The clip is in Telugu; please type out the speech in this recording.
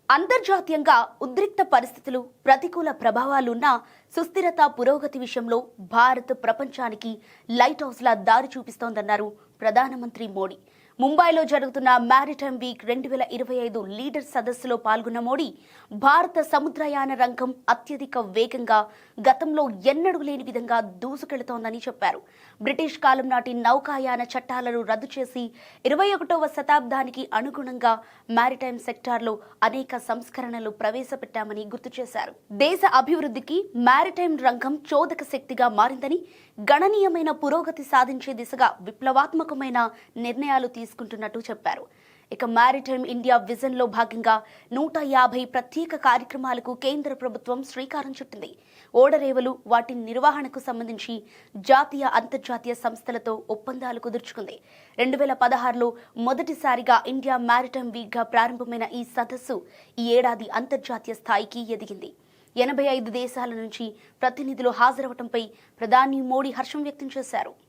అంతర్జాతీయంగా ఉద్రిక్త పరిస్థితులు, ప్రతికూల ప్రభావాలున్న సుస్థిరత, పురోగతి విషయంలో భారత్ ప్రపంచానికి లైట్ హౌస్లా దారి చూపిస్తోందన్నారు ప్రధానమంత్రి మోడీ. ముంబైలో జరుగుతున్న మ్యారిటైమ్ వీక్ 2025 లీడర్ సదస్సులో పాల్గొన్న మోడీ భారత సముద్రయాన రంగం అత్యధిక వేగంగా గతంలో ఎన్నడూ లేని విధంగా దూసుకెళ్తోందని చెప్పారు. బ్రిటిష్ కాలం నాటి నౌకాయాన చట్టాలను రద్దు చేసి 21వ శతాబ్దానికి అనుగుణంగా మ్యారిటైమ్ సెక్టార్లో అనేక సంస్కరణలు ప్రవేశపెట్టామని గుర్తు చేశారు. దేశ అభివృద్ధికి మ్యారిటైమ్ రంగం చోదక శక్తిగా మారిందని, గణనీయమైన పురోగతి సాధించే దిశగా విప్లవాత్మకమైన నిర్ణయాలు తీసుకుంటున్నట్టు చెప్పారు. ఇక మ్యారిటైమ్ ఇండియా విజన్ లో భాగంగా 150 ప్రత్యేక కార్యక్రమాలకు కేంద్ర ప్రభుత్వం శ్రీకారం చుట్టింది. ఓడరేవులు, వాటి నిర్వహణకు సంబంధించి జాతీయ, అంతర్జాతీయ సంస్థలతో ఒప్పందాలు కుదుర్చుకుంది. 2016లో మొదటిసారిగా ఇండియా మ్యారిటైమ్ వీక్ గా ప్రారంభమైన ఈ సదస్సు ఈ ఏడాది అంతర్జాతీయ స్థాయికి ఎదిగింది. 85 దేశాల నుంచి ప్రతినిధులు హాజరవడంపై ప్రధాని మోడీ హర్షం వ్యక్తం చేశారు.